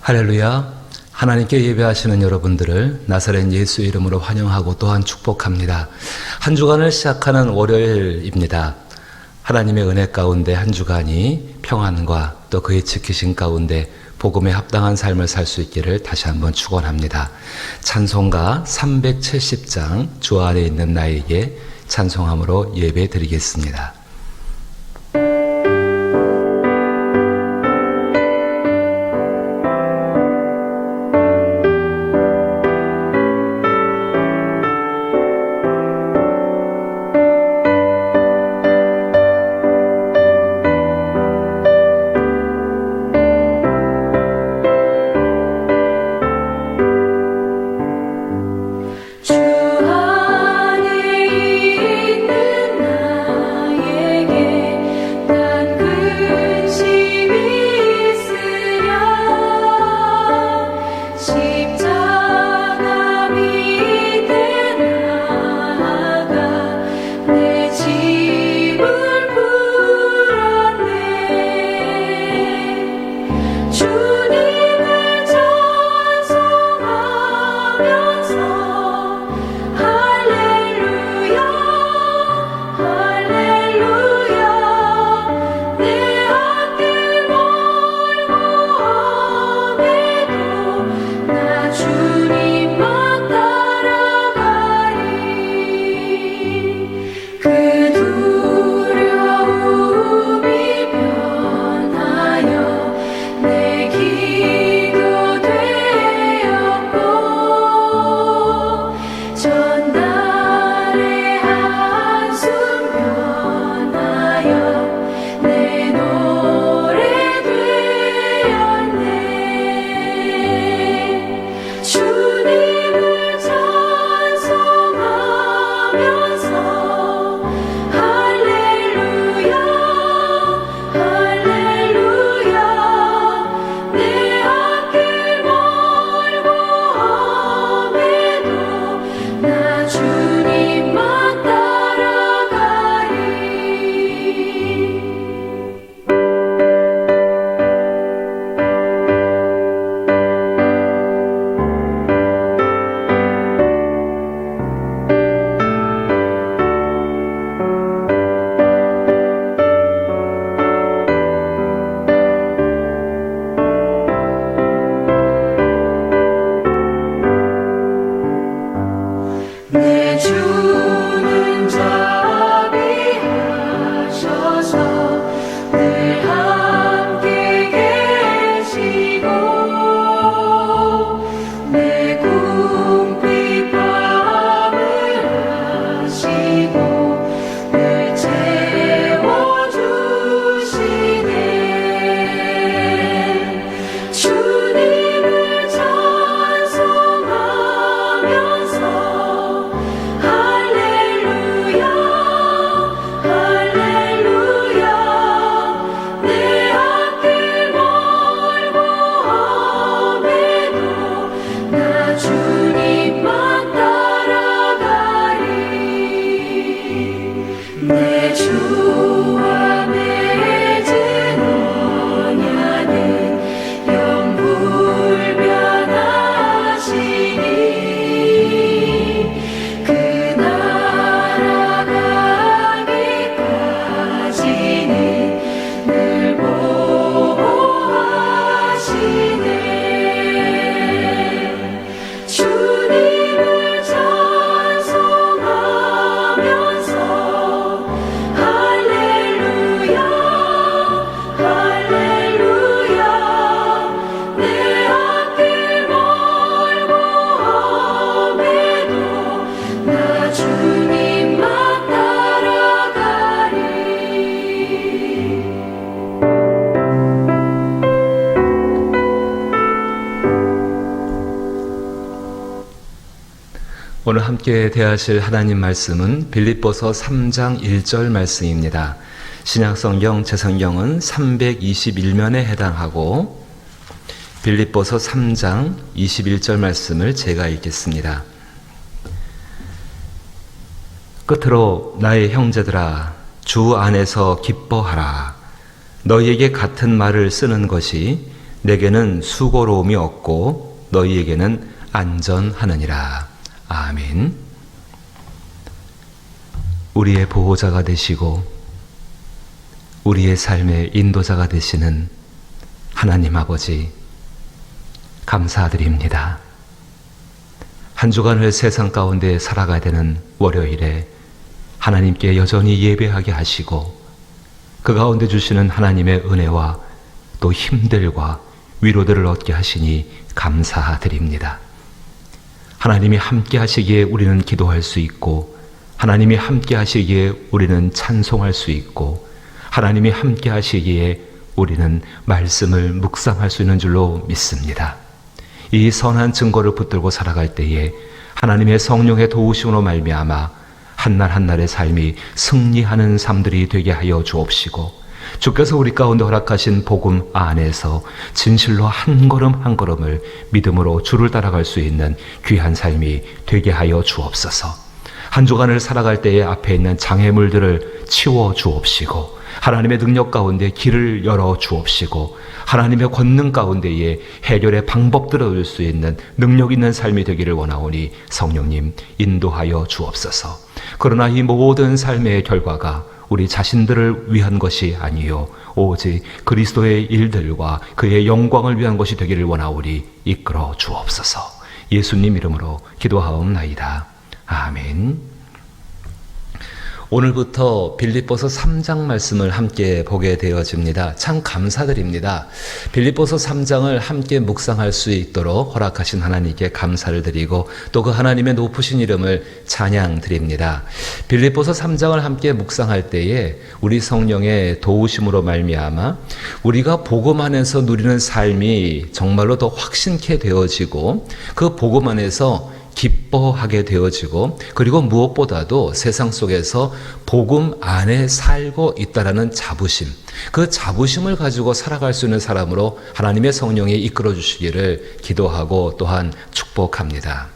할렐루야. 하나님께 예배하시는 여러분들을 나사렛 예수 이름으로 환영하고 또한 축복합니다. 한 주간을 시작하는 월요일입니다. 하나님의 은혜 가운데 한 주간이 평안과 또 그의 지키신 가운데 복음에 합당한 삶을 살 수 있기를 다시 한번 축원합니다. 찬송가 370장 주 안에 있는 나에게 찬송함으로 예배 드리겠습니다. 오늘 함께 대하실 하나님 말씀은 빌립보서 3장 1절 말씀입니다. 신약성경 제성경은 321면에 해당하고 빌립보서 3장 21절 말씀을 제가 읽겠습니다. 끝으로 나의 형제들아 주 안에서 기뻐하라. 너희에게 같은 말을 쓰는 것이 내게는 수고로움이 없고 너희에게는 안전하느니라. 아멘. 우리의 보호자가 되시고 우리의 삶의 인도자가 되시는 하나님 아버지, 감사드립니다. 한 주간을 세상 가운데 살아가야 되는 월요일에 하나님께 여전히 예배하게 하시고 그 가운데 주시는 하나님의 은혜와 또 힘들과 위로들을 얻게 하시니 감사드립니다. 하나님이 함께 하시기에 우리는 기도할 수 있고, 하나님이 함께 하시기에 우리는 찬송할 수 있고, 하나님이 함께 하시기에 우리는 말씀을 묵상할 수 있는 줄로 믿습니다. 이 선한 증거를 붙들고 살아갈 때에 하나님의 성령의 도우심으로 말미암아 한날 한날의 삶이 승리하는 삶들이 되게 하여 주옵시고, 주께서 우리 가운데 허락하신 복음 안에서 진실로 한 걸음 한 걸음을 믿음으로 주를 따라갈 수 있는 귀한 삶이 되게 하여 주옵소서. 한 주간을 살아갈 때에 앞에 있는 장애물들을 치워 주옵시고, 하나님의 능력 가운데 길을 열어 주옵시고, 하나님의 권능 가운데에 해결의 방법들을 얻을 수 있는 능력 있는 삶이 되기를 원하오니 성령님 인도하여 주옵소서. 그러나 이 모든 삶의 결과가 우리 자신들을 위한 것이 아니요 오직 그리스도의 일들과 그의 영광을 위한 것이 되기를 원하오니 이끌어 주옵소서. 예수님 이름으로 기도하옵나이다. 아멘. 오늘부터 빌립보서 3장 말씀을 함께 보게 되어집니다. 참 감사드립니다. 빌립보서 3장을 함께 묵상할 수 있도록 허락하신 하나님께 감사를 드리고 또 그 하나님의 높으신 이름을 찬양드립니다. 빌립보서 3장을 함께 묵상할 때에 우리 성령의 도우심으로 말미암아 우리가 복음 안에서 누리는 삶이 정말로 더 확신케 되어지고 그 복음 안에서 기뻐하게 되어지고, 그리고 무엇보다도 세상 속에서 복음 안에 살고 있다라는 자부심, 그 자부심을 가지고 살아갈 수 있는 사람으로 하나님의 성령이 이끌어 주시기를 기도하고 또한 축복합니다.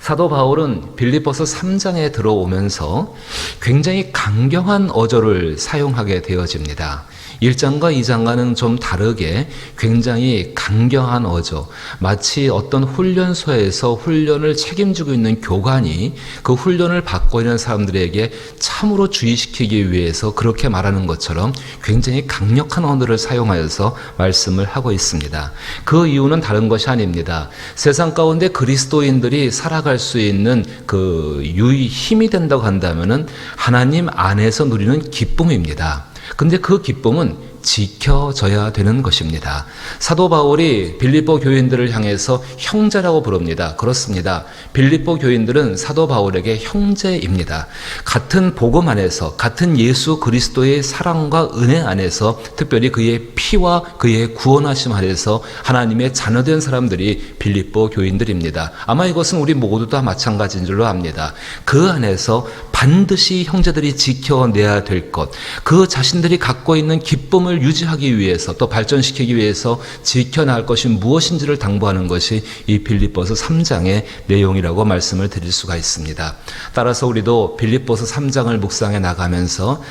사도 바울은 빌립보서 3장에 들어오면서 굉장히 강경한 어조를 사용하게 되어집니다. 1장과 2장과는 좀 다르게 굉장히 강경한 어조, 마치 어떤 훈련소에서 훈련을 책임지고 있는 교관이 그 훈련을 받고 있는 사람들에게 참으로 주의시키기 위해서 그렇게 말하는 것처럼 굉장히 강력한 언어를 사용하여서 말씀을 하고 있습니다. 그 이유는 다른 것이 아닙니다. 세상 가운데 그리스도인들이 살아갈 수 있는 그 힘이 된다고 한다면은 하나님 안에서 누리는 기쁨입니다. 근데 그 기쁨은 지켜져야 되는 것입니다. 사도 바울이 빌립보 교인들을 향해서 형제라고 부릅니다. 그렇습니다. 빌립보 교인들은 사도 바울에게 형제입니다. 같은 복음 안에서, 같은 예수 그리스도의 사랑과 은혜 안에서, 특별히 그의 피와 그의 구원하심 안에서 하나님의 자녀된 사람들이 빌립보 교인들입니다. 아마 이것은 우리 모두 다 마찬가지인 줄로 압니다. 그 안에서 반드시 형제들이 지켜내야 될 것, 그 자신들이 갖고 있는 기쁨을 유지하기 위해서 또 발전시키기 위해서 지켜나갈 것이 무엇인지를 당부하는 것이 이 빌립보서 3장의 내용이라고 말씀을 드릴 수가 있습니다. 따라서 우리도 빌립보서 3장을 묵상해 나가면서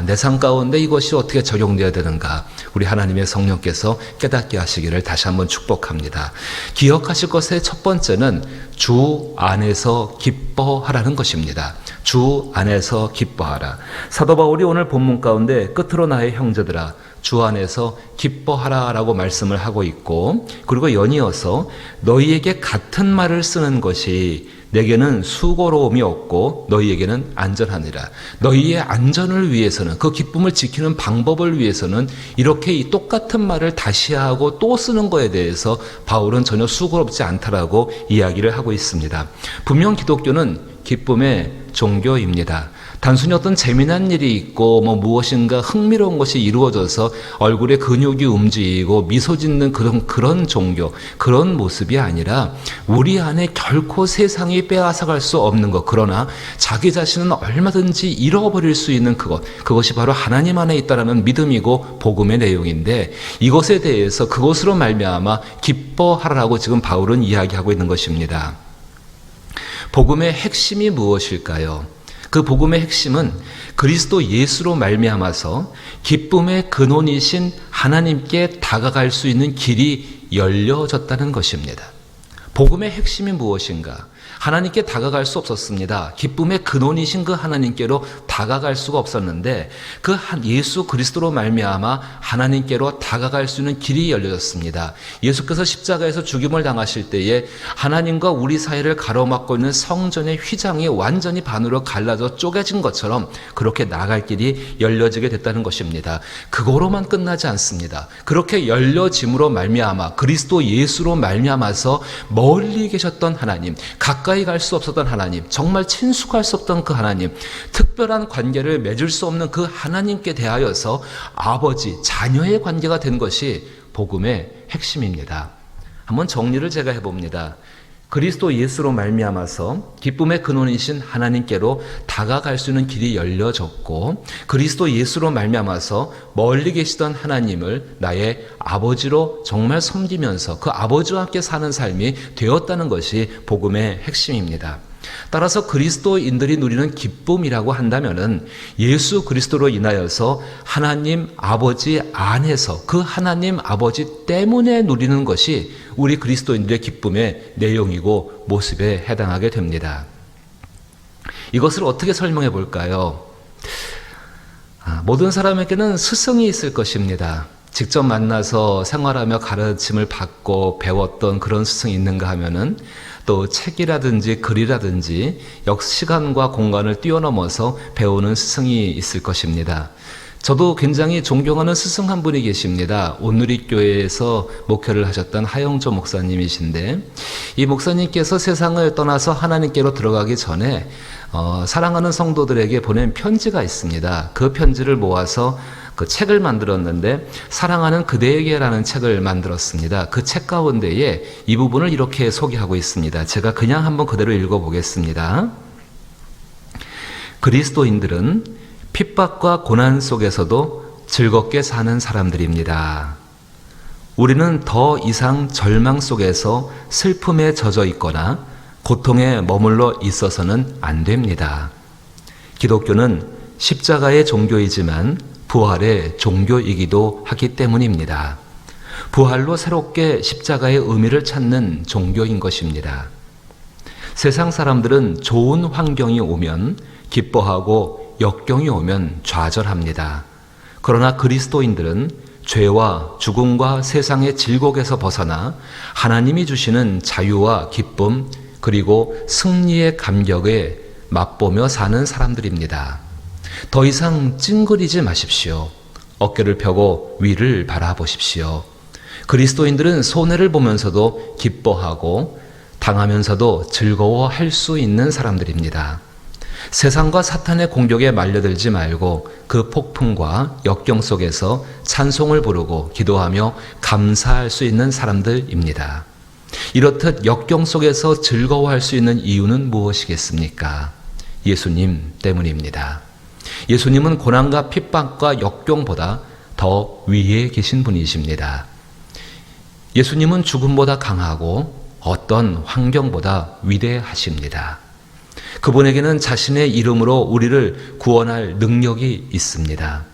내 삶 가운데 이것이 어떻게 적용되어야 되는가, 우리 하나님의 성령께서 깨닫게 하시기를 다시 한번 축복합니다. 기억하실 것의 첫 번째는 주 안에서 기뻐하라는 것입니다. 주 안에서 기뻐하라. 사도 바울이 오늘 본문 가운데 끝으로 나의 형제들아 주 안에서 기뻐하라 라고 말씀을 하고 있고, 그리고 연이어서 너희에게 같은 말을 쓰는 것이 내게는 수고로움이 없고 너희에게는 안전하니라. 너희의 안전을 위해서는, 그 기쁨을 지키는 방법을 위해서는 이렇게 이 똑같은 말을 다시 하고 또 쓰는 거에 대해서 바울은 전혀 수고롭지 않다라고 이야기를 하고 있습니다. 분명 기독교는 기쁨의 종교입니다. 단순히 어떤 재미난 일이 있고 무엇인가 흥미로운 것이 이루어져서 얼굴에 근육이 움직이고 미소 짓는 그런 종교, 그런 모습이 아니라 우리 안에 결코 세상이 빼앗아갈 수 없는 것, 그러나 자기 자신은 얼마든지 잃어버릴 수 있는 그것이 바로 하나님 안에 있다라는 믿음이고 복음의 내용인데, 이것에 대해서 그것으로 말미암아 기뻐하라고 지금 바울은 이야기하고 있는 것입니다. 복음의 핵심이 무엇일까요? 그 복음의 핵심은 그리스도 예수로 말미암아서 기쁨의 근원이신 하나님께 다가갈 수 있는 길이 열려졌다는 것입니다. 복음의 핵심이 무엇인가? 하나님께 다가갈 수 없었습니다. 기쁨의 근원이신 그 하나님께로 다가갈 수가 없었는데 그 예수 그리스도로 말미암아 하나님께로 다가갈 수 있는 길이 열려졌습니다. 예수께서 십자가에서 죽임을 당하실 때에 하나님과 우리 사이를 가로막고 있는 성전의 휘장이 완전히 반으로 갈라져 쪼개진 것처럼 그렇게 나갈 길이 열려지게 됐다는 것입니다. 그거로만 끝나지 않습니다. 그렇게 열려짐으로 말미암아 그리스도 예수로 말미암아서 멀리 계셨던 하나님, 가까이 갈 수 없었던 하나님, 정말 친숙할 수 없던 그 하나님, 특별한 관계를 맺을 수 없는 그 하나님께 대하여서 아버지, 자녀의 관계가 된 것이 복음의 핵심입니다. 한번 정리를 제가 해봅니다. 그리스도 예수로 말미암아서 기쁨의 근원이신 하나님께로 다가갈 수 있는 길이 열려졌고 그리스도 예수로 말미암아서 멀리 계시던 하나님을 나의 아버지로 정말 섬기면서 그 아버지와 함께 사는 삶이 되었다는 것이 복음의 핵심입니다. 따라서 그리스도인들이 누리는 기쁨이라고 한다면은 예수 그리스도로 인하여서 하나님 아버지 안에서 그 하나님 아버지 때문에 누리는 것이 우리 그리스도인들의 기쁨의 내용이고 모습에 해당하게 됩니다. 이것을 어떻게 설명해 볼까요? 모든 사람에게는 스승이 있을 것입니다. 직접 만나서 생활하며 가르침을 받고 배웠던 그런 스승이 있는가 하면은 또 책이라든지 글이라든지 시간과 공간을 뛰어넘어서 배우는 스승이 있을 것입니다. 저도 굉장히 존경하는 스승 한 분이 계십니다. 온누리교회에서 목회를 하셨던 하영조 목사님이신데 이 목사님께서 세상을 떠나서 하나님께로 들어가기 전에 사랑하는 성도들에게 보낸 편지가 있습니다. 그 편지를 모아서 그 책을 만들었는데 사랑하는 그대에게라는 책을 만들었습니다. 그 책 가운데에 이 부분을 이렇게 소개하고 있습니다. 제가 그냥 한번 그대로 읽어보겠습니다. 그리스도인들은 핍박과 고난 속에서도 즐겁게 사는 사람들입니다. 우리는 더 이상 절망 속에서 슬픔에 젖어 있거나 고통에 머물러 있어서는 안 됩니다. 기독교는 십자가의 종교이지만 부활의 종교이기도 하기 때문입니다. 부활로 새롭게 십자가의 의미를 찾는 종교인 것입니다. 세상 사람들은 좋은 환경이 오면 기뻐하고 역경이 오면 좌절합니다. 그러나 그리스도인들은 죄와 죽음과 세상의 질곡에서 벗어나 하나님이 주시는 자유와 기쁨 그리고 승리의 감격에 맛보며 사는 사람들입니다. 더 이상 찡그리지 마십시오. 어깨를 펴고 위를 바라보십시오. 그리스도인들은 손해를 보면서도 기뻐하고 당하면서도 즐거워할 수 있는 사람들입니다. 세상과 사탄의 공격에 말려들지 말고 그 폭풍과 역경 속에서 찬송을 부르고 기도하며 감사할 수 있는 사람들입니다. 이렇듯 역경 속에서 즐거워할 수 있는 이유는 무엇이겠습니까? 예수님 때문입니다. 예수님은 고난과 핍박과 역경보다 더 위에 계신 분이십니다. 예수님은 죽음보다 강하고 어떤 환경보다 위대하십니다. 그분에게는 자신의 이름으로 우리를 구원할 능력이 있습니다.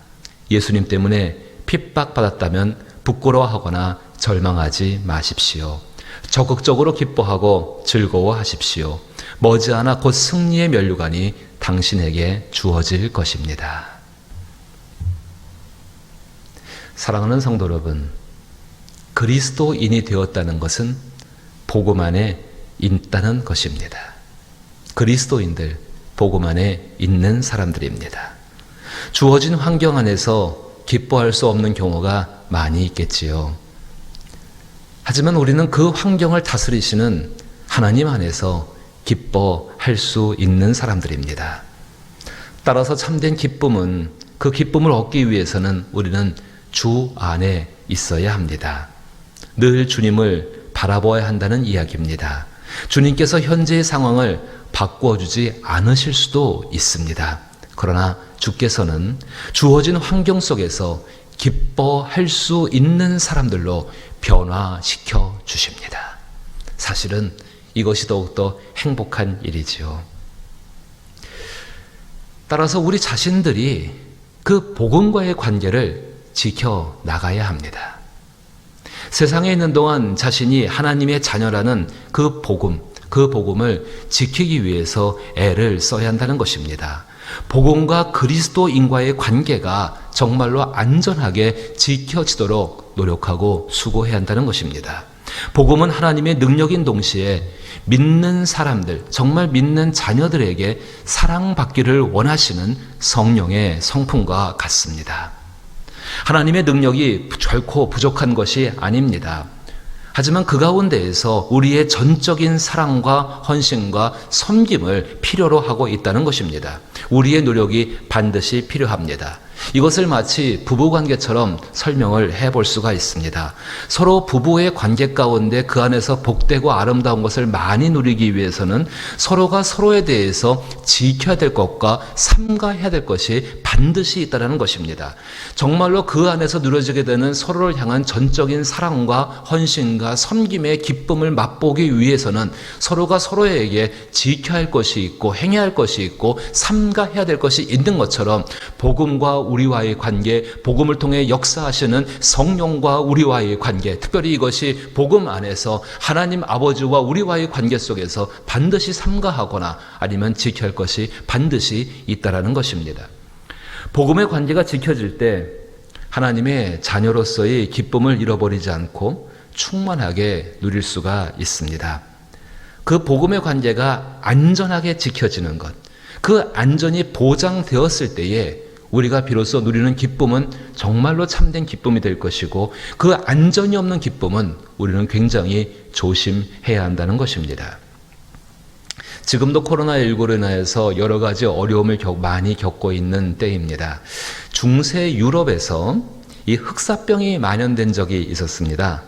예수님 때문에 핍박받았다면 부끄러워하거나 절망하지 마십시오. 적극적으로 기뻐하고 즐거워하십시오. 머지않아 곧 승리의 면류관이 당신에게 주어질 것입니다. 사랑하는 성도 여러분, 그리스도인이 되었다는 것은 복음 안에 있다는 것입니다. 그리스도인들, 복음 안에 있는 사람들입니다. 주어진 환경 안에서 기뻐할 수 없는 경우가 많이 있겠지요. 하지만 우리는 그 환경을 다스리시는 하나님 안에서 기뻐할 수 있는 사람들입니다. 따라서 참된 기쁨은 그 기쁨을 얻기 위해서는 우리는 주 안에 있어야 합니다. 늘 주님을 바라보아야 한다는 이야기입니다. 주님께서 현재의 상황을 바꾸어주지 않으실 수도 있습니다. 그러나 주께서는 주어진 환경 속에서 기뻐할 수 있는 사람들로 변화시켜 주십니다. 사실은 이것이 더욱더 행복한 일이지요. 따라서 우리 자신들이 그 복음과의 관계를 지켜 나가야 합니다. 세상에 있는 동안 자신이 하나님의 자녀라는 그 복음을 지키기 위해서 애를 써야 한다는 것입니다. 복음과 그리스도인과의 관계가 정말로 안전하게 지켜지도록 노력하고 수고해야 한다는 것입니다. 복음은 하나님의 능력인 동시에 믿는 사람들, 정말 믿는 자녀들에게 사랑받기를 원하시는 성령의 성품과 같습니다. 하나님의 능력이 결코 부족한 것이 아닙니다. 하지만 그 가운데에서 우리의 전적인 사랑과 헌신과 섬김을 필요로 하고 있다는 것입니다. 우리의 노력이 반드시 필요합니다. 이것을 마치 부부관계처럼 설명을 해볼 수가 있습니다. 서로 부부의 관계 가운데 그 안에서 복되고 아름다운 것을 많이 누리기 위해서는 서로가 서로에 대해서 지켜야 될 것과 삼가해야 될 것이 반드시 있다는 것입니다. 정말로 그 안에서 누려지게 되는 서로를 향한 전적인 사랑과 헌신과 섬김의 기쁨을 맛보기 위해서는 서로가 서로에게 지켜야 할 것이 있고 행해야 할 것이 있고 삼가해야 될 것이 있는 것처럼 복음과 우리와의 관계, 복음을 통해 역사하시는 성령과 우리와의 관계, 특별히 이것이 복음 안에서 하나님 아버지와 우리와의 관계 속에서 반드시 삼가하거나 아니면 지켜야 할 것이 반드시 있다라는 것입니다. 복음의 관계가 지켜질 때 하나님의 자녀로서의 기쁨을 잃어버리지 않고 충만하게 누릴 수가 있습니다. 그 복음의 관계가 안전하게 지켜지는 것, 그 안전이 보장되었을 때에 우리가 비로소 누리는 기쁨은 정말로 참된 기쁨이 될 것이고 그 안전이 없는 기쁨은 우리는 굉장히 조심해야 한다는 것입니다. 지금도 코로나19로 인해서 여러 가지 어려움을 많이 겪고 있는 때입니다. 중세 유럽에서 이 흑사병이 만연된 적이 있었습니다.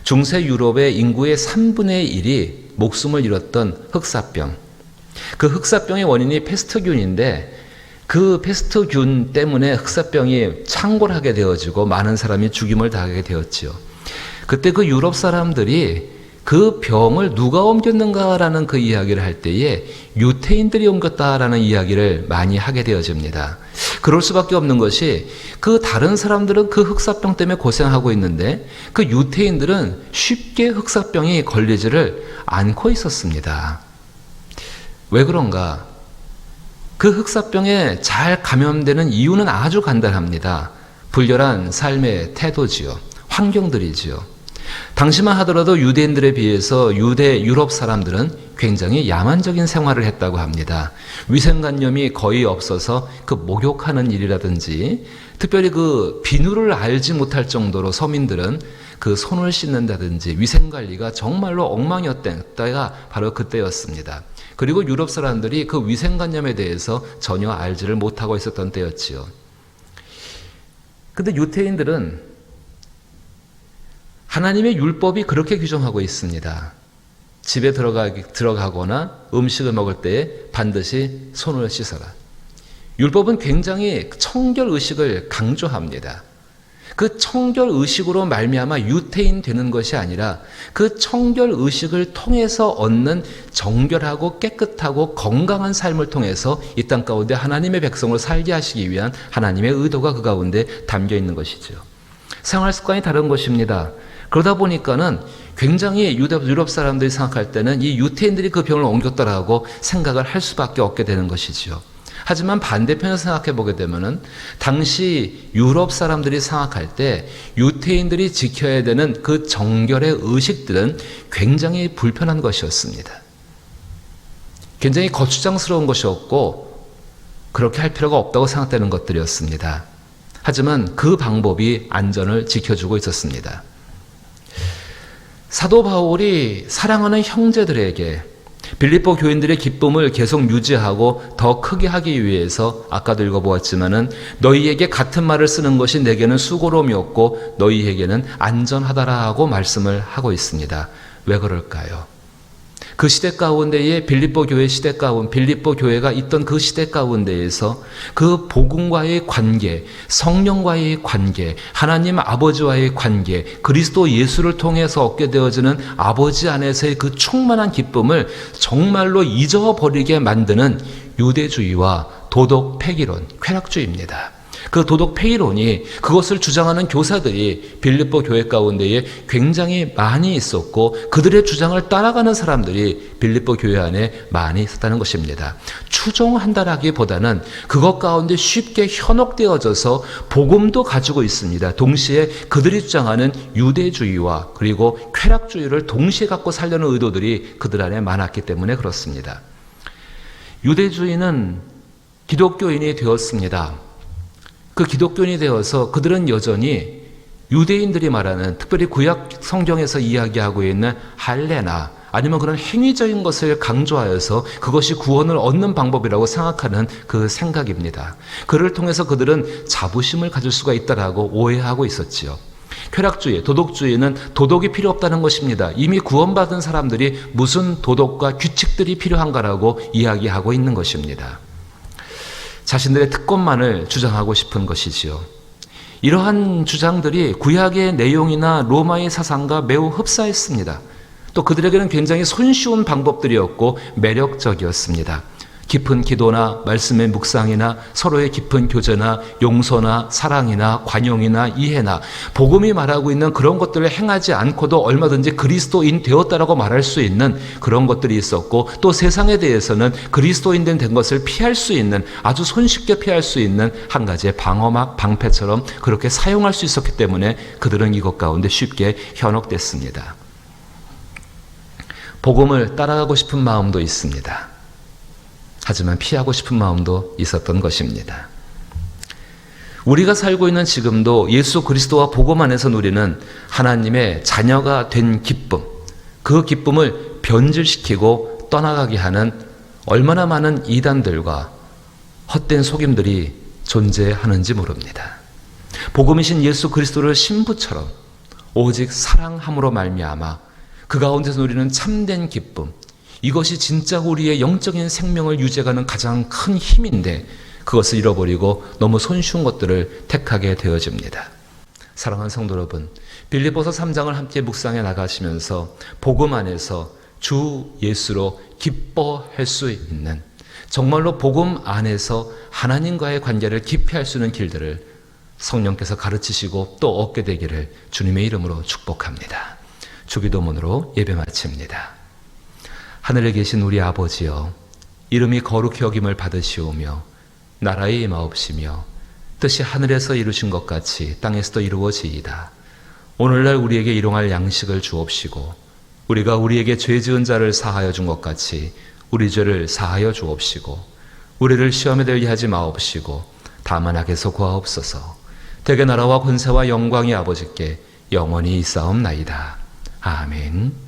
중세 유럽의 인구의 3분의 1이 목숨을 잃었던 흑사병. 그 흑사병의 원인이 페스트균인데 그 페스트균 때문에 흑사병이 창궐하게 되어지고 많은 사람이 죽임을 당하게 되었지요. 그때 그 유럽 사람들이 그 병을 누가 옮겼는가라는 그 이야기를 할 때에 유태인들이 옮겼다라는 이야기를 많이 하게 되어집니다. 그럴 수밖에 없는 것이 그 다른 사람들은 그 흑사병 때문에 고생하고 있는데 그 유태인들은 쉽게 흑사병이 걸리지를 않고 있었습니다. 왜 그런가? 그 흑사병에 잘 감염되는 이유는 아주 간단합니다. 불결한 삶의 태도지요. 환경들이지요. 당시만 하더라도 유대인들에 비해서 유럽 사람들은 굉장히 야만적인 생활을 했다고 합니다. 위생관념이 거의 없어서 그 목욕하는 일이라든지 특별히 그 비누를 알지 못할 정도로 서민들은 그 손을 씻는다든지 위생관리가 정말로 엉망이었던 때가 바로 그때였습니다. 그리고 유럽 사람들이 그 위생관념에 대해서 전혀 알지를 못하고 있었던 때였지요. 근데 유태인들은 하나님의 율법이 그렇게 규정하고 있습니다. 집에 들어가거나 음식을 먹을 때에 반드시 손을 씻어라. 율법은 굉장히 청결의식을 강조합니다. 그 청결의식으로 말미암아 유태인 되는 것이 아니라 그 청결의식을 통해서 얻는 정결하고 깨끗하고 건강한 삶을 통해서 이 땅 가운데 하나님의 백성을 살게 하시기 위한 하나님의 의도가 그 가운데 담겨 있는 것이죠. 생활 습관이 다른 것입니다. 그러다 보니까는 굉장히 유럽 사람들이 생각할 때는 이 유태인들이 그 병을 옮겼다라고 생각을 할 수밖에 없게 되는 것이지요. 하지만 반대편에서 생각해 보게 되면은 당시 유럽 사람들이 생각할 때 유태인들이 지켜야 되는 그 정결의 의식들은 굉장히 불편한 것이었습니다. 굉장히 거추장스러운 것이었고 그렇게 할 필요가 없다고 생각되는 것들이었습니다. 하지만 그 방법이 안전을 지켜주고 있었습니다. 사도 바울이 사랑하는 형제들에게 빌립보 교인들의 기쁨을 계속 유지하고 더 크게 하기 위해서 아까도 읽어보았지만은 너희에게 같은 말을 쓰는 것이 내게는 수고로움이었고 너희에게는 안전하다라고 말씀을 하고 있습니다. 왜 그럴까요? 그 시대 가운데에 빌립보 교회가 있던 그 시대 가운데에서 그 복음과의 관계, 성령과의 관계, 하나님 아버지와의 관계, 그리스도 예수를 통해서 얻게 되어지는 아버지 안에서의 그 충만한 기쁨을 정말로 잊어버리게 만드는 유대주의와 도덕 폐기론, 쾌락주의입니다. 그 도덕 폐기론이 그것을 주장하는 교사들이 빌립보 교회 가운데에 굉장히 많이 있었고 그들의 주장을 따라가는 사람들이 빌립보 교회 안에 많이 있었다는 것입니다. 추종한다라기보다는 그것 가운데 쉽게 현혹되어져서 복음도 가지고 있습니다. 동시에 그들이 주장하는 유대주의와 그리고 쾌락주의를 동시에 갖고 살려는 의도들이 그들 안에 많았기 때문에 그렇습니다. 유대주의는 기독교인이 되었습니다. 그 기독교인이 되어서 그들은 여전히 유대인들이 말하는, 특별히 구약 성경에서 이야기하고 있는 할례나 아니면 그런 행위적인 것을 강조하여서 그것이 구원을 얻는 방법이라고 생각하는 그 생각입니다. 그를 통해서 그들은 자부심을 가질 수가 있다라고 오해하고 있었지요. 쾌락주의, 도덕주의는 도덕이 필요 없다는 것입니다. 이미 구원받은 사람들이 무슨 도덕과 규칙들이 필요한가라고 이야기하고 있는 것입니다. 자신들의 특권만을 주장하고 싶은 것이지요. 이러한 주장들이 구약의 내용이나 로마의 사상과 매우 흡사했습니다. 또 그들에게는 굉장히 손쉬운 방법들이었고 매력적이었습니다. 깊은 기도나 말씀의 묵상이나 서로의 깊은 교제나 용서나 사랑이나 관용이나 이해나 복음이 말하고 있는 그런 것들을 행하지 않고도 얼마든지 그리스도인 되었다라고 말할 수 있는 그런 것들이 있었고, 또 세상에 대해서는 그리스도인 된 것을 피할 수 있는, 아주 손쉽게 피할 수 있는 한 가지의 방어막, 방패처럼 그렇게 사용할 수 있었기 때문에 그들은 이것 가운데 쉽게 현혹됐습니다. 복음을 따라가고 싶은 마음도 있습니다. 하지만 피하고 싶은 마음도 있었던 것입니다. 우리가 살고 있는 지금도 예수 그리스도와 복음 안에서 누리는 하나님의 자녀가 된 기쁨, 그 기쁨을 변질시키고 떠나가게 하는 얼마나 많은 이단들과 헛된 속임들이 존재하는지 모릅니다. 복음이신 예수 그리스도를 신부처럼 오직 사랑함으로 말미암아 그 가운데서 누리는 참된 기쁨, 이것이 진짜 우리의 영적인 생명을 유지해가는 가장 큰 힘인데 그것을 잃어버리고 너무 손쉬운 것들을 택하게 되어집니다. 사랑하는 성도 여러분, 빌립보서 3장을 함께 묵상해 나가시면서 복음 안에서 주 예수로 기뻐할 수 있는, 정말로 복음 안에서 하나님과의 관계를 깊이 할 수 있는 길들을 성령께서 가르치시고 또 얻게 되기를 주님의 이름으로 축복합니다. 주기도문으로 예배 마칩니다. 하늘에 계신 우리 아버지여, 이름이 거룩히 여김을 받으시오며 나라의 임하옵시며 뜻이 하늘에서 이루신 것 같이 땅에서도 이루어지이다. 오늘날 우리에게 일용할 양식을 주옵시고 우리가 우리에게 죄 지은 자를 사하여 준 것 같이 우리 죄를 사하여 주옵시고 우리를 시험에 들게 하지 마옵시고 다만 악에서 구하옵소서. 대개 나라와 권세와 영광이 아버지께 영원히 있사옵나이다. 아멘.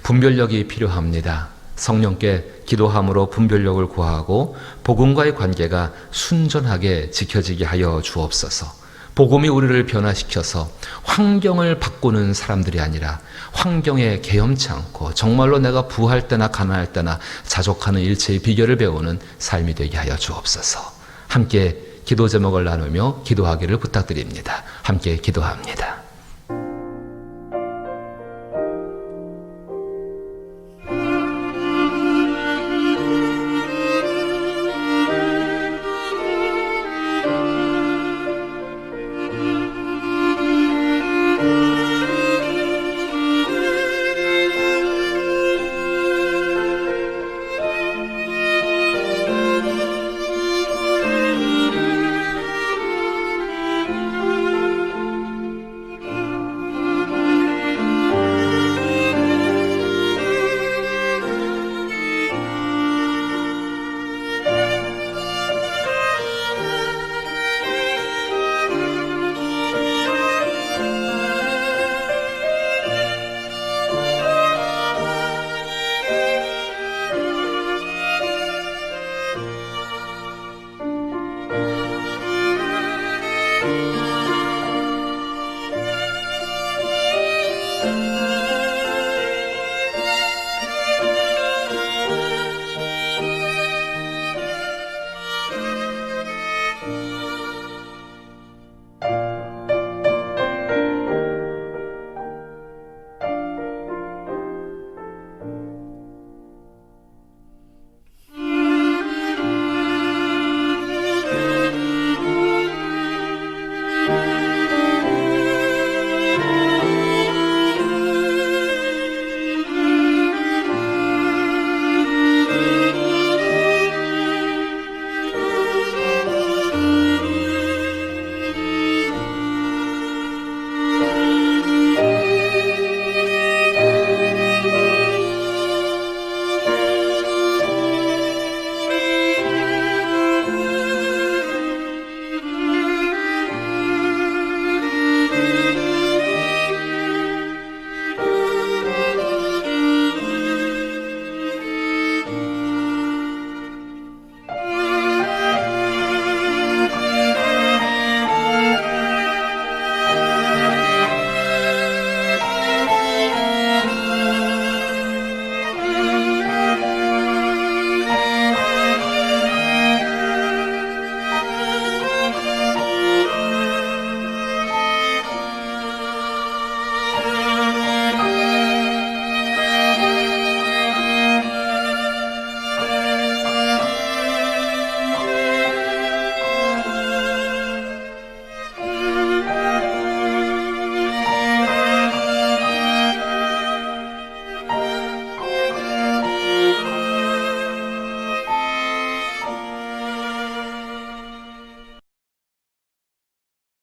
분별력이 필요합니다. 성령께 기도함으로 분별력을 구하고 복음과의 관계가 순전하게 지켜지게 하여 주옵소서. 복음이 우리를 변화시켜서 환경을 바꾸는 사람들이 아니라 환경에 계엄치 않고 정말로 내가 부할 때나 가난할 때나 자족하는 일체의 비결을 배우는 삶이 되게 하여 주옵소서. 함께 기도 제목을 나누며 기도하기를 부탁드립니다. 함께 기도합니다.